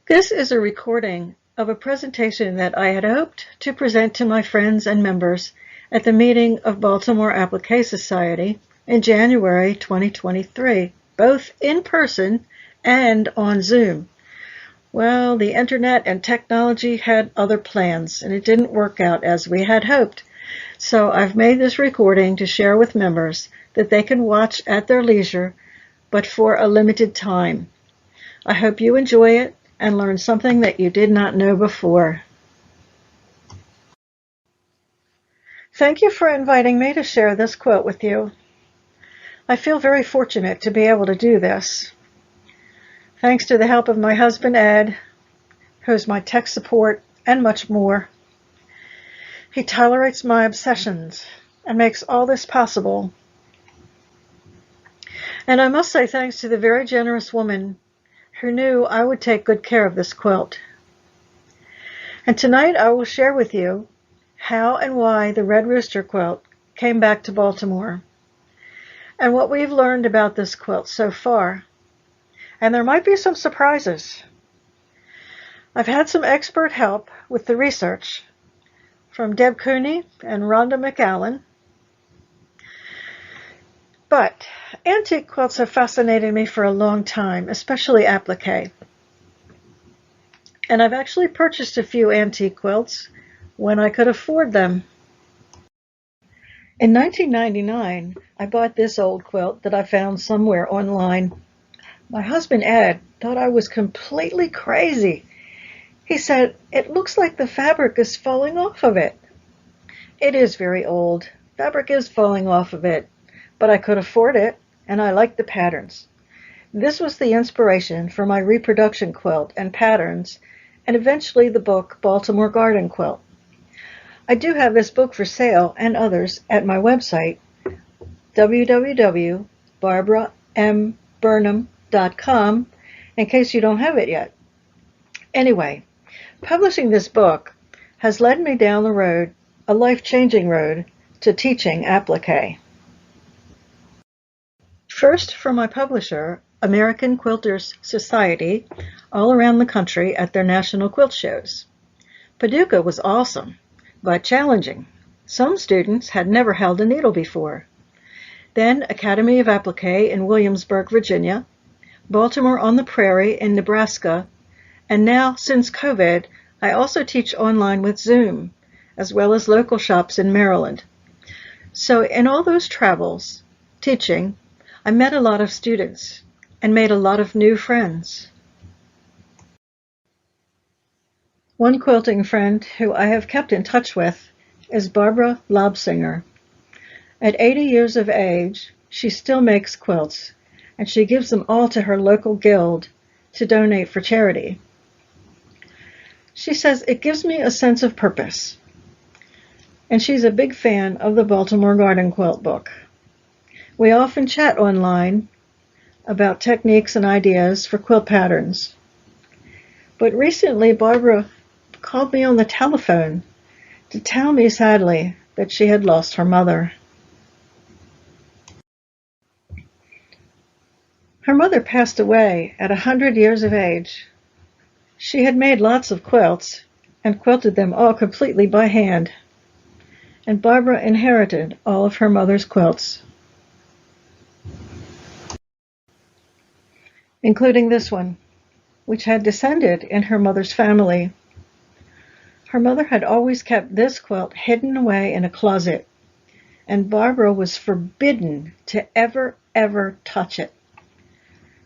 This is a recording of a presentation that I had hoped to present to my friends and members at the meeting of Baltimore Applique Society in January 2023, both in person and on Zoom. Well, the internet and technology had other plans, and it didn't work out as we had hoped. So I've made this recording to share with members that they can watch at their leisure, but for a limited time. I hope you enjoy it and learn something that you did not know before. Thank you for inviting me to share this quilt with you. I feel very fortunate to be able to do this. Thanks to the help of my husband Ed, who's my tech support and much more. He tolerates my obsessions and makes all this possible. And I must say thanks to the very generous woman who knew I would take good care of this quilt. And tonight I will share with you how and why the Red Rooster quilt came back to Baltimore, and what we've learned about this quilt so far. And there might be some surprises. I've had some expert help with the research from Deb Cooney and Rhonda McAllen. But antique quilts have fascinated me for a long time, especially applique. And I've actually purchased a few antique quilts when I could afford them. In 1999, I bought this old quilt that I found somewhere online. My husband Ed thought I was completely crazy. He said, "It looks like the fabric is falling off of it." It is very old. Fabric is falling off of it. But I could afford it, and I liked the patterns. This was the inspiration for my reproduction quilt and patterns, and eventually the book Baltimore Garden Quilt. I do have this book for sale and others at my website, www.barbaramBurnham.com, in case you don't have it yet. Anyway, publishing this book has led me down the road, a life-changing road, to teaching applique. First, for my publisher, American Quilters Society, all around the country at their national quilt shows. Paducah was awesome, but challenging. Some students had never held a needle before. Then Academy of Applique in Williamsburg, Virginia, Baltimore on the Prairie in Nebraska, and now, since COVID, I also teach online with Zoom, as well as local shops in Maryland. So in all those travels, teaching, I met a lot of students and made a lot of new friends. One quilting friend who I have kept in touch with is Barbara Lobsinger. At 80 years of age, she still makes quilts, and she gives them all to her local guild to donate for charity. She says, "It gives me a sense of purpose." And she's a big fan of the Baltimore Garden Quilt book. We often chat online about techniques and ideas for quilt patterns. But recently, Barbara called me on the telephone to tell me sadly that she had lost her mother. Her mother passed away at 100 years of age. She had made lots of quilts and quilted them all completely by hand. And Barbara inherited all of her mother's quilts, including this one, which had descended in her mother's family. Her mother had always kept this quilt hidden away in a closet, and Barbara was forbidden to ever touch it.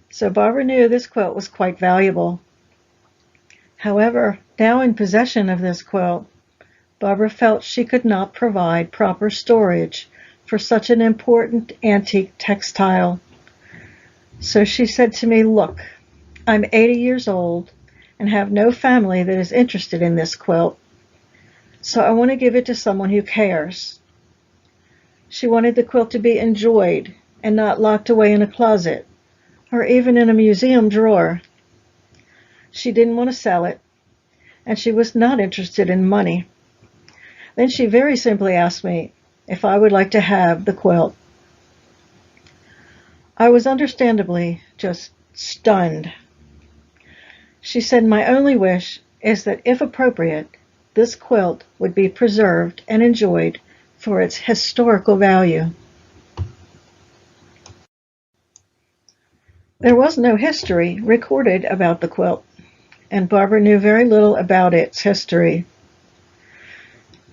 So Barbara knew this quilt was quite valuable. However, now in possession of this quilt, Barbara felt she could not provide proper storage for such an important antique textile. So she said to me, "Look, I'm 80 years old and have no family that is interested in this quilt, so I want to give it to someone who cares." She wanted the quilt to be enjoyed and not locked away in a closet or even in a museum drawer. She didn't want to sell it, and she was not interested in money. Then she very simply asked me if I would like to have the quilt. I was understandably just stunned. She said, "My only wish is that, if appropriate, this quilt would be preserved and enjoyed for its historical value." There was no history recorded about the quilt, and Barbara knew very little about its history.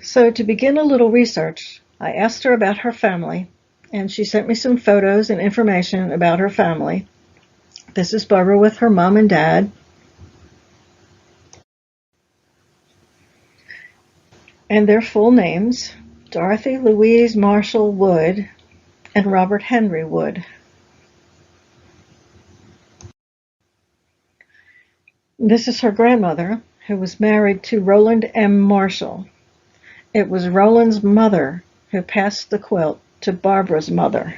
So, to begin a little research, I asked her about her family, and she sent me some photos and information about her family. This is Barbara with her mom and dad. And their full names: Dorothy Louise Marshall Wood and Robert Henry Wood. This is her grandmother, who was married to Roland M. Marshall. It was Roland's mother who passed the quilt to Barbara's mother.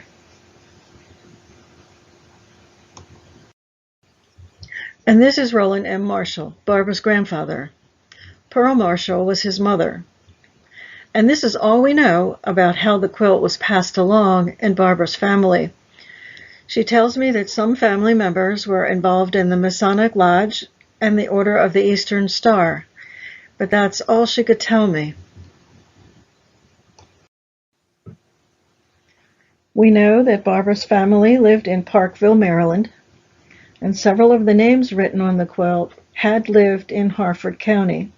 And this is Roland M. Marshall, Barbara's grandfather. Pearl Marshall was his mother. And this is all we know about how the quilt was passed along in Barbara's family. She tells me that some family members were involved in the Masonic Lodge and the Order of the Eastern Star, but that's all she could tell me. We know that Barbara's family lived in Parkville, Maryland, and several of the names written on the quilt had lived in Harford County.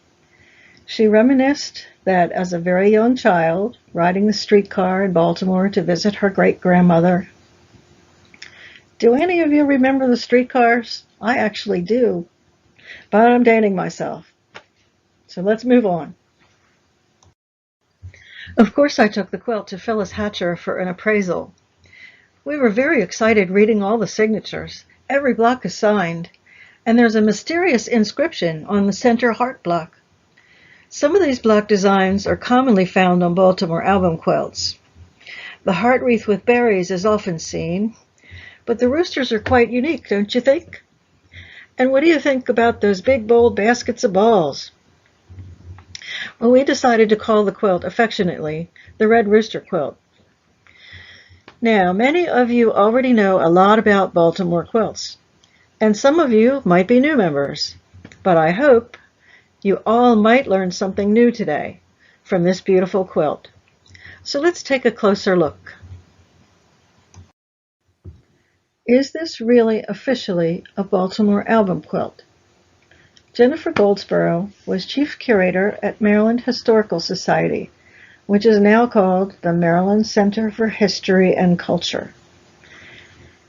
She reminisced that as a very young child, riding the streetcar in Baltimore to visit her great-grandmother. Do any of you remember the streetcars? I actually do, but I'm dating myself. So let's move on. Of course, I took the quilt to Phyllis Hatcher for an appraisal. We were very excited reading all the signatures. Every block is signed, and there's a mysterious inscription on the center heart block. Some of these block designs are commonly found on Baltimore album quilts. The heart wreath with berries is often seen, but the roosters are quite unique, don't you think? And what do you think about those big, bold baskets of balls? Well, we decided to call the quilt affectionately the Red Rooster Quilt. Now, many of you already know a lot about Baltimore quilts, and some of you might be new members, but I hope you all might learn something new today from this beautiful quilt. So let's take a closer look. Is this really officially a Baltimore album quilt? Jennifer Goldsboro was chief curator at Maryland Historical Society, which is now called the Maryland Center for History and Culture.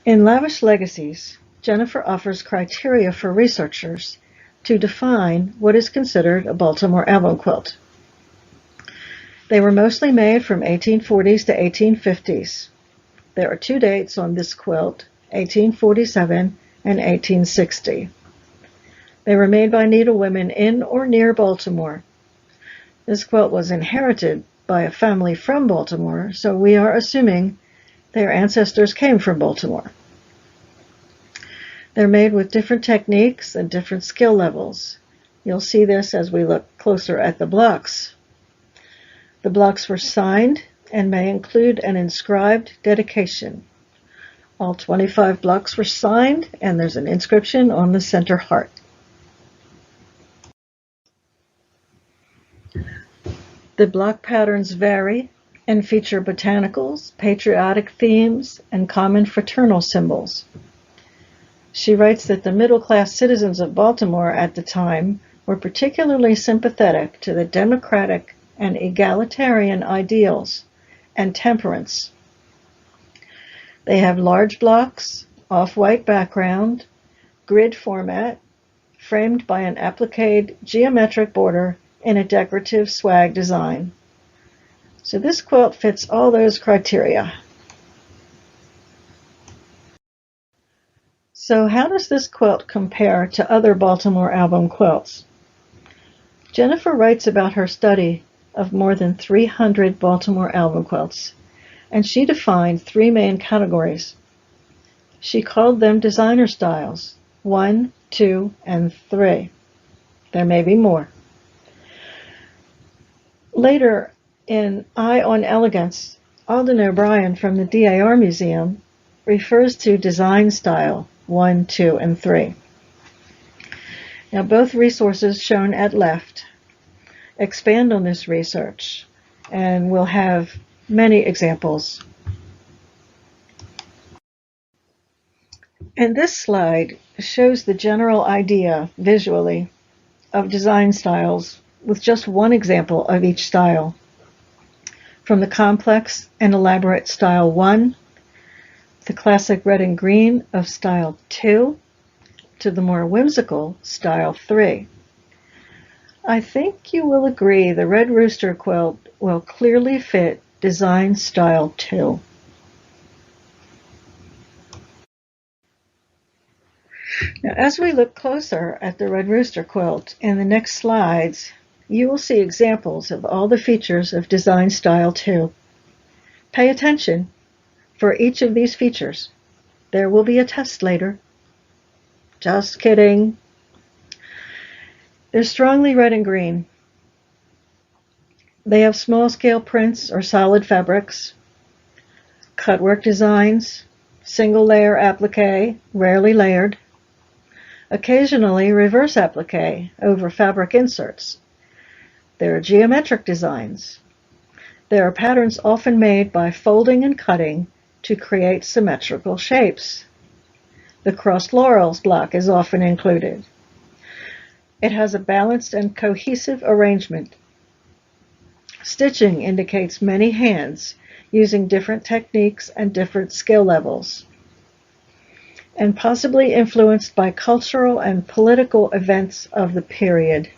In Lavish Legacies, Jennifer offers criteria for researchers to define what is considered a Baltimore album quilt. They were mostly made from 1840s to 1850s. There are two dates on this quilt, 1847 and 1860. They were made by needlewomen in or near Baltimore. This quilt was inherited by a family from Baltimore, so we are assuming their ancestors came from Baltimore. They're made with different techniques and different skill levels. You'll see this as we look closer at the blocks. The blocks were signed and may include an inscribed dedication. All 25 blocks were signed, and there's an inscription on the center heart. The block patterns vary and feature botanicals, patriotic themes, and common fraternal symbols. She writes that the middle-class citizens of Baltimore at the time were particularly sympathetic to the democratic and egalitarian ideals and temperance. They have large blocks, off-white background, grid format, framed by an applique geometric border in a decorative swag design. So this quilt fits all those criteria. So how does this quilt compare to other Baltimore album quilts? Jennifer writes about her study of more than 300 Baltimore album quilts, and she defined three main categories. She called them designer styles, 1, 2, and 3. There may be more. Later, in Eye on Elegance, Alden O'Brien from the DAR Museum refers to design style 1, 2, and 3. Now, both resources shown at left expand on this research, and we'll have many examples. And this slide shows the general idea visually of design styles with just one example of each style. From the complex and elaborate style 1, the classic red and green of style 2, to the more whimsical style 3. I think you will agree the red rooster quilt will clearly fit design style 2. Now, as we look closer at the red rooster quilt in the next slides, you will see examples of all the features of design style 2. Pay attention for each of these features. There will be a test later. Just kidding. They're strongly red and green. They have small-scale prints or solid fabrics, cutwork designs, single-layer applique, rarely layered, occasionally reverse applique over fabric inserts. There are geometric designs. There are patterns often made by folding and cutting to create symmetrical shapes. The crossed laurels block is often included. It has a balanced and cohesive arrangement. Stitching indicates many hands using different techniques and different skill levels, and possibly influenced by cultural and political events of the period.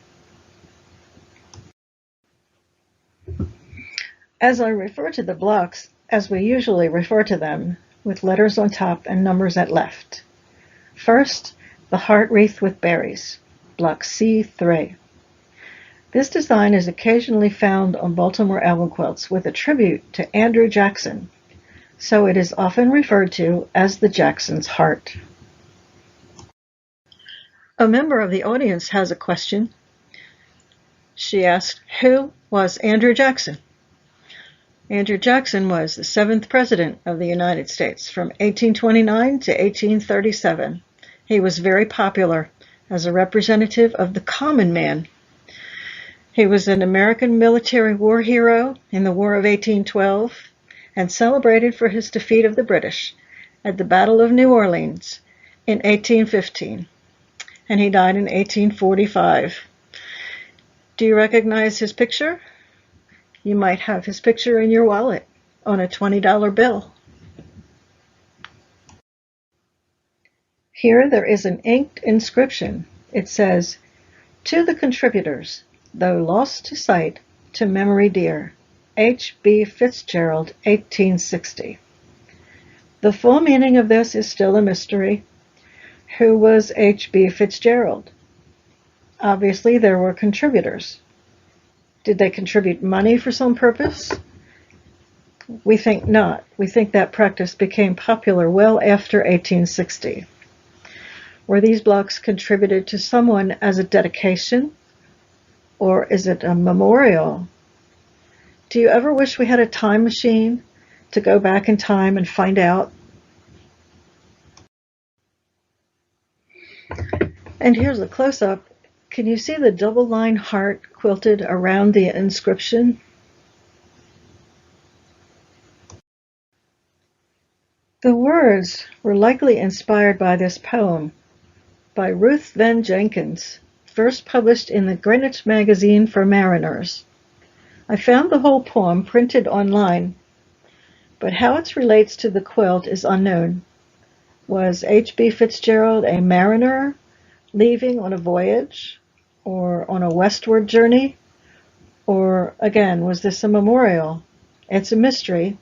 As I refer to the blocks, as we usually refer to them, with letters on top and numbers at left. First, the heart wreath with berries, block C3. This design is occasionally found on Baltimore album quilts with a tribute to Andrew Jackson, so it is often referred to as the Jackson's heart. A member of the audience has a question. She asked, who was Andrew Jackson? Andrew Jackson was the 7th President of the United States from 1829 to 1837. He was very popular as a representative of the common man. He was an American military war hero in the War of 1812 and celebrated for his defeat of the British at the Battle of New Orleans in 1815, and he died in 1845. Do you recognize his picture? You might have his picture in your wallet on a $20 bill. Here there is an inked inscription. It says, "To the contributors, though lost to sight, to memory dear, H.B. Fitzgerald, 1860. The full meaning of this is still a mystery. Who was H.B. Fitzgerald? Obviously, there were contributors. Did they contribute money for some purpose? We think not. We think that practice became popular well after 1860. Were these blocks contributed to someone as a dedication? Or is it a memorial? Do you ever wish we had a time machine to go back in time and find out? And here's a close-up. Can you see the double-line heart quilted around the inscription? The words were likely inspired by this poem by Ruth Van Jenkins, first published in the Greenwich Magazine for Mariners. I found the whole poem printed online, but how it relates to the quilt is unknown. Was H.B. Fitzgerald a mariner leaving on a voyage or on a westward journey? Or, again, was this a memorial? It's a mystery.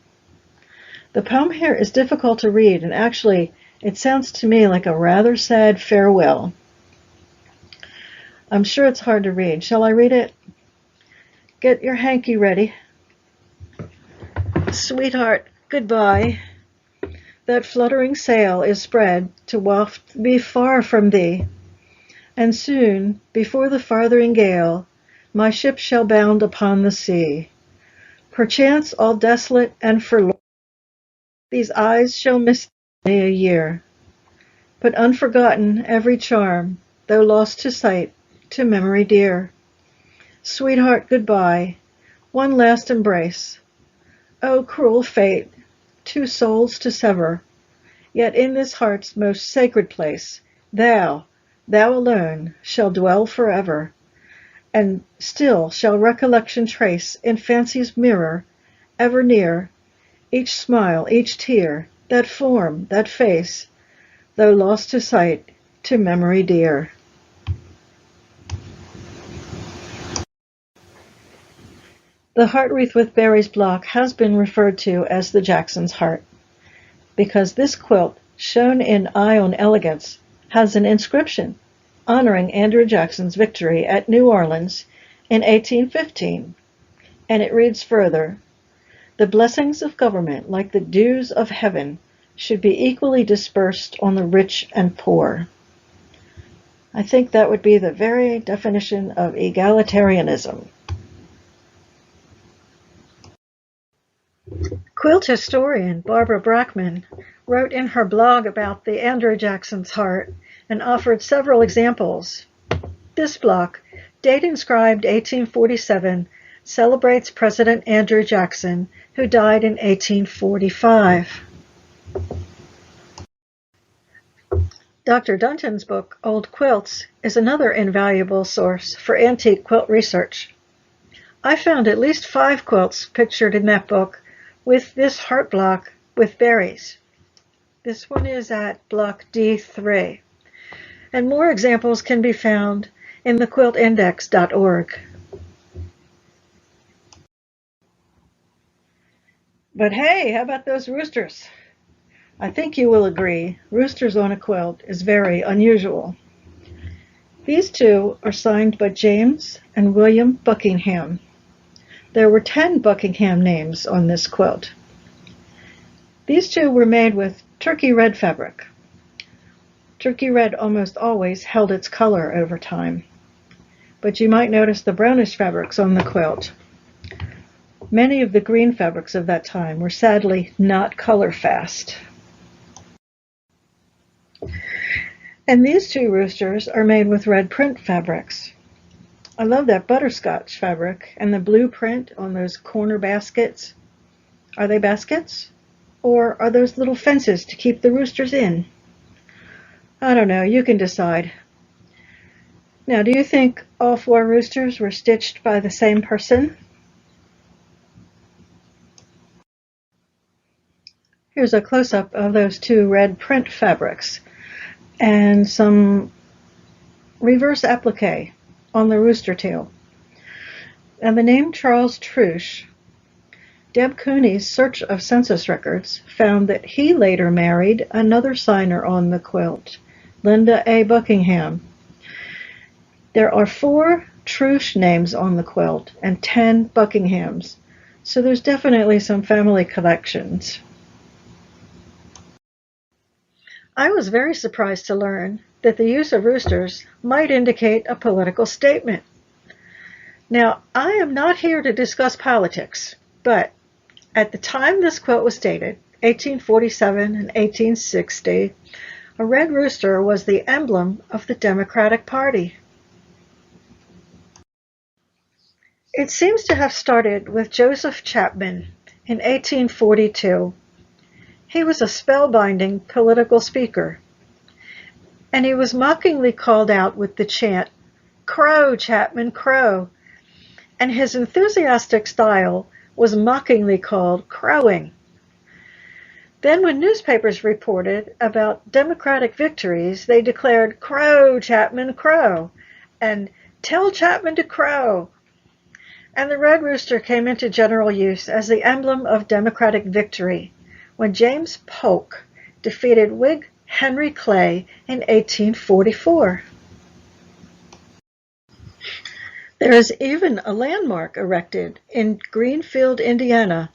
The poem here is difficult to read, and actually, it sounds to me like a rather sad farewell. I'm sure it's hard to read. Shall I read it? Get your hanky ready. Sweetheart, goodbye. That fluttering sail is spread to waft me far from thee, and soon, before the farthering gale, my ship shall bound upon the sea. Perchance all desolate and forlorn, these eyes shall miss me a year, but unforgotten every charm though lost to sight, to memory dear. Sweetheart, goodbye, one last embrace. O cruel fate, two souls to sever, yet in this heart's most sacred place, thou alone, shall dwell forever, and still shall recollection trace in fancy's mirror, ever near, each smile, each tear, that form, that face, though lost to sight, to memory dear. The heart wreath with berries block has been referred to as the Jackson's heart, because this quilt, shown in Eye on Elegance, has an inscription honoring Andrew Jackson's victory at New Orleans in 1815, and it reads further, "The blessings of government, like the dews of heaven, should be equally dispersed on the rich and poor." I think that would be the very definition of egalitarianism. Quilt historian Barbara Brackman wrote in her blog about the Andrew Jackson's heart and offered several examples. This block, date inscribed 1847, celebrates President Andrew Jackson, who died in 1845. Dr. Dunton's book, Old Quilts, is another invaluable source for antique quilt research. I found at least 5 quilts pictured in that book with this heart block with berries. This one is at block D3. And more examples can be found in thequiltindex.org. But hey, how about those roosters? I think you will agree, roosters on a quilt is very unusual. These two are signed by James and William Buckingham. There were 10 Buckingham names on this quilt. These two were made with turkey red fabric. Turkey red almost always held its color over time, but you might notice the brownish fabrics on the quilt. Many of the green fabrics of that time were sadly not color fast. And these two roosters are made with red print fabrics. I love that butterscotch fabric and the blue print on those corner baskets. Are they baskets? Or are those little fences to keep the roosters in? I don't know, you can decide. Now, do you think all 4 roosters were stitched by the same person? Here's a close-up of those 2 red print fabrics and some reverse applique on the rooster tail. And the name Charles Truche, Deb Cooney's search of census records found that he later married another signer on the quilt, Linda A. Buckingham. There are 4 Truche names on the quilt and 10 Buckinghams, so there's definitely some family connections. I was very surprised to learn that the use of roosters might indicate a political statement. Now, I am not here to discuss politics, but at the time this quilt was dated, 1847 and 1860, a red rooster was the emblem of the Democratic Party. It seems to have started with Joseph Chapman in 1842. He was a spellbinding political speaker, and he was mockingly called out with the chant, "Crow, Chapman, crow," and his enthusiastic style was mockingly called crowing. Then when newspapers reported about Democratic victories, they declared, "Crow, Chapman, crow," and "Tell Chapman to crow." And the red rooster came into general use as the emblem of Democratic victory when James Polk defeated Whig Henry Clay in 1844. There is even a landmark erected in Greenfield, Indiana.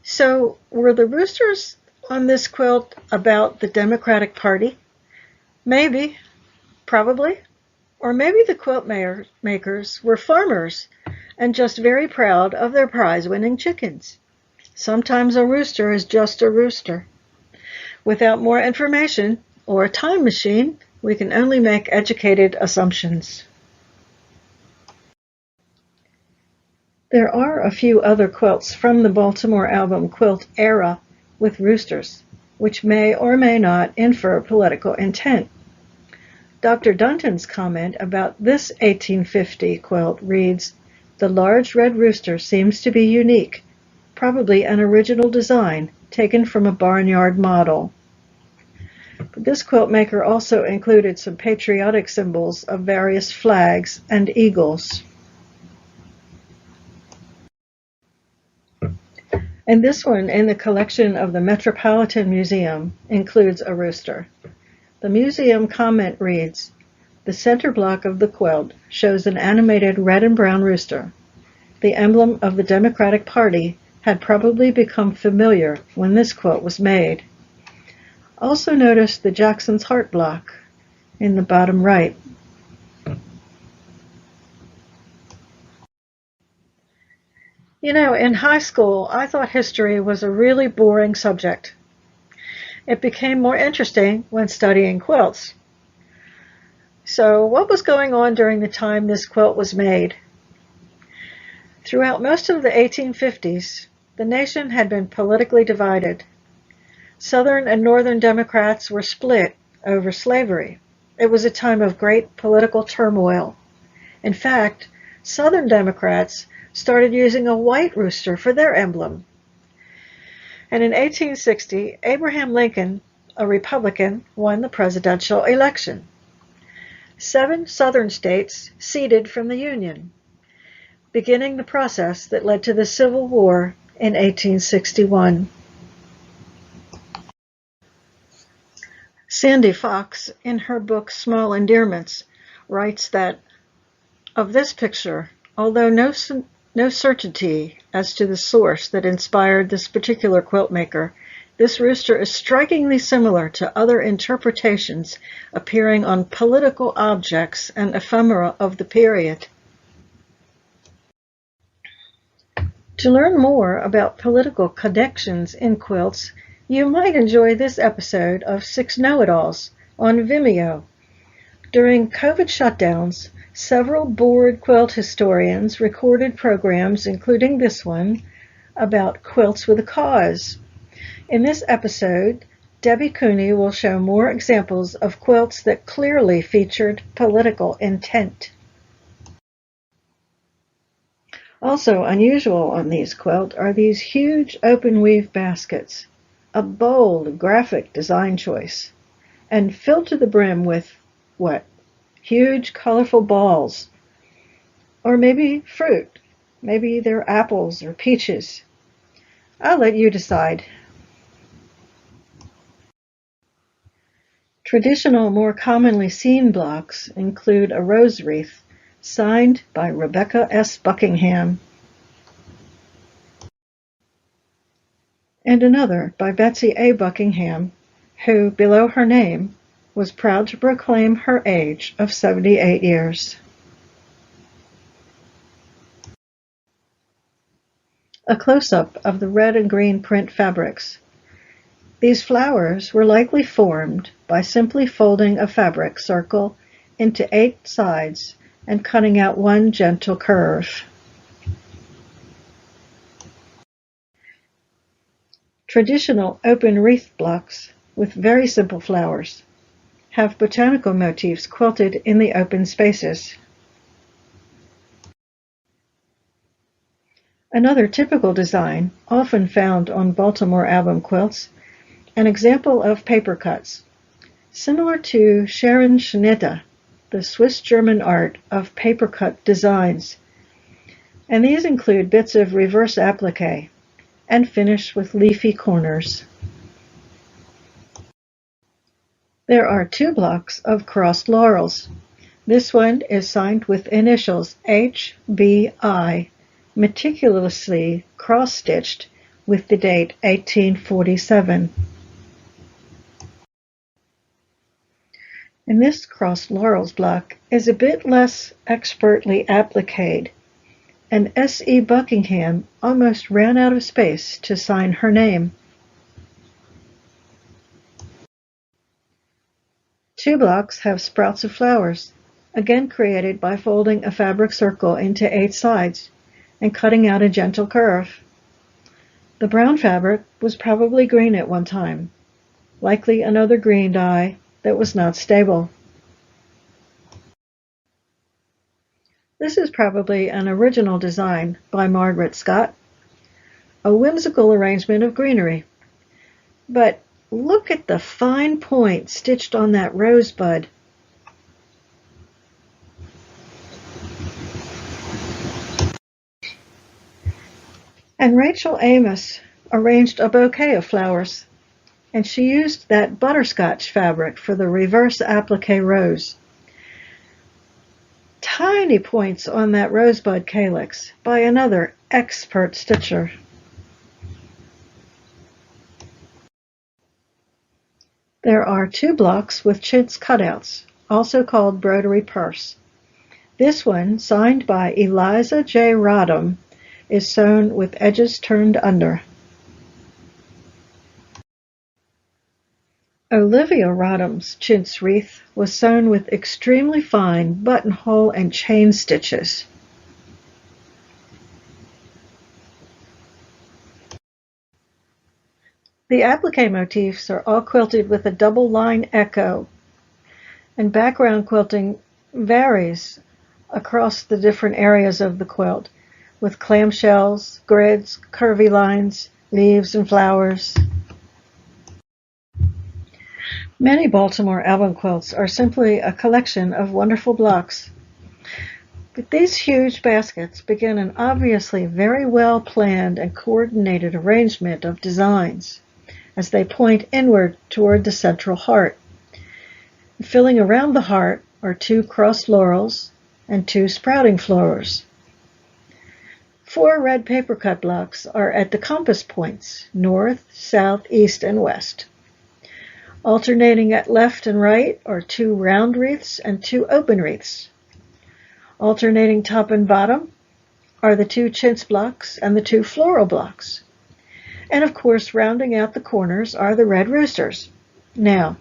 So were the roosters on this quilt about the Democratic Party? Maybe, probably, or maybe the quilt makers were farmers and just very proud of their prize-winning chickens. Sometimes a rooster is just a rooster. Without more information or a time machine, We can only make educated assumptions. There are a few other quilts from the Baltimore album quilt era with roosters, which may or may not infer political intent. Dr. Dunton's comment about this 1850 quilt reads, "The large red rooster seems to be unique, probably an original design taken from a barnyard model." But this quilt maker also included some patriotic symbols of various flags and eagles. And this one in the collection of the Metropolitan Museum includes a rooster. The museum comment reads, "The center block of the quilt shows an animated red and brown rooster. The emblem of the Democratic Party had probably become familiar when this quilt was made." Also notice the Jackson's heart block in the bottom right. You know, in high school, I thought history was a really boring subject. It became more interesting when studying quilts. So, what was going on during the time this quilt was made? Throughout most of the 1850s, the nation had been politically divided. Southern and Northern Democrats were split over slavery. It was a time of great political turmoil. In fact, Southern Democrats started using a white rooster for their emblem. And in 1860, Abraham Lincoln, a Republican, won the presidential election. 7 Southern states seceded from the Union, beginning the process that led to the Civil War in 1861. Sandy Fox, in her book Small Endearments, writes that of this picture, although no certainty as to the source that inspired this particular quilt maker, this rooster is strikingly similar to other interpretations appearing on political objects and ephemera of the period. To learn more about political connections in quilts, you might enjoy this episode of 6 Know-It-Alls on Vimeo. During COVID shutdowns, several board quilt historians recorded programs, including this one, about quilts with a cause. In this episode, Debbie Cooney will show more examples of quilts that clearly featured political intent. Also unusual on these quilts are these huge open weave baskets, a bold graphic design choice, and filled to the brim with what? Huge colorful balls, or maybe fruit. Maybe they're apples or peaches. I'll let you decide. Traditional, more commonly seen blocks include a rose wreath signed by Rebecca S. Buckingham and another by Betsy A. Buckingham, who, below her name, was proud to proclaim her age of 78 years. A close-up of the red and green print fabrics. These flowers were likely formed by simply folding a fabric circle into 8 sides and cutting out one gentle curve. Traditional open wreath blocks with very simple flowers have botanical motifs quilted in the open spaces. Another typical design, often found on Baltimore album quilts, an example of paper cuts, similar to Scherenschnitte, the Swiss-German art of paper cut designs. And these include bits of reverse applique and finish with leafy corners. There are 2 blocks of crossed laurels. This one is signed with initials HBI, meticulously cross-stitched with the date 1847. And this crossed laurels block is a bit less expertly appliqued, and S.E. Buckingham almost ran out of space to sign her name. 2 blocks have sprouts of flowers, again created by folding a fabric circle into 8 sides and cutting out a gentle curve. The brown fabric was probably green at one time, likely another green dye that was not stable. This is probably an original design by Margaret Scott, a whimsical arrangement of greenery. But look at the fine point stitched on that rosebud. And Rachel Amos arranged a bouquet of flowers, and she used that butterscotch fabric for the reverse applique rose. Tiny points on that rosebud calyx by another expert stitcher. There are 2 blocks with chintz cutouts, also called broderie purse. This one, signed by Eliza J. Rodham, is sewn with edges turned under. Olivia Rodham's chintz wreath was sewn with extremely fine buttonhole and chain stitches. The applique motifs are all quilted with a double line echo, and background quilting varies across the different areas of the quilt, with clamshells, grids, curvy lines, leaves, and flowers. Many Baltimore album quilts are simply a collection of wonderful blocks. But these huge baskets begin an obviously very well planned and coordinated arrangement of designs as they point inward toward the central heart. Filling around the heart are 2 crossed laurels and 2 sprouting flowers. 4 red paper cut blocks are at the compass points, north, south, east, and west. Alternating at left and right are 2 round wreaths and 2 open wreaths. Alternating top and bottom are the 2 chintz blocks and the 2 floral blocks. And of course, rounding out the corners are the red roosters. Now,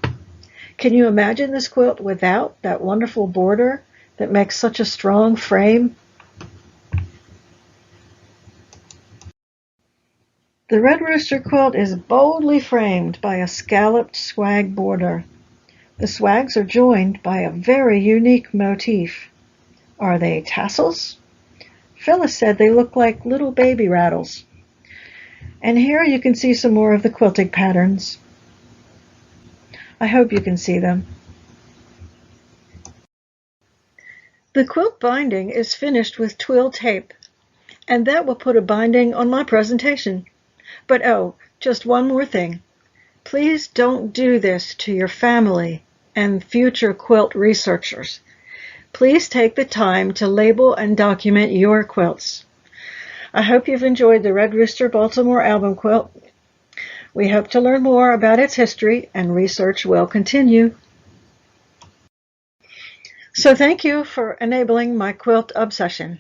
can you imagine this quilt without that wonderful border that makes such a strong frame? The Red Rooster quilt is boldly framed by a scalloped swag border. The swags are joined by a very unique motif. Are they tassels? Phyllis said they look like little baby rattles. And here you can see some more of the quilting patterns. I hope you can see them. The quilt binding is finished with twill tape, and that will put a binding on my presentation. But oh, just one more thing. Please don't do this to your family and future quilt researchers. Please take the time to label and document your quilts. I hope you've enjoyed the Red Rooster Baltimore album quilt. We hope to learn more about its history, and research will continue. So thank you for enabling my quilt obsession.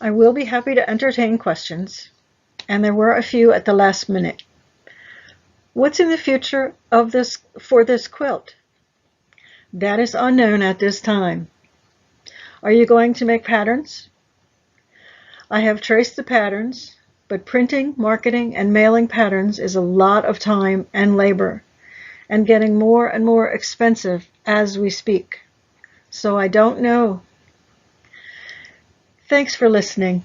I will be happy to entertain questions, and there were a few at the last minute. What's in the future for this quilt? That is unknown at this time. Are you going to make patterns? I have traced the patterns, but printing, marketing, and mailing patterns is a lot of time and labor, and getting more and more expensive as we speak. So I don't know. Thanks for listening.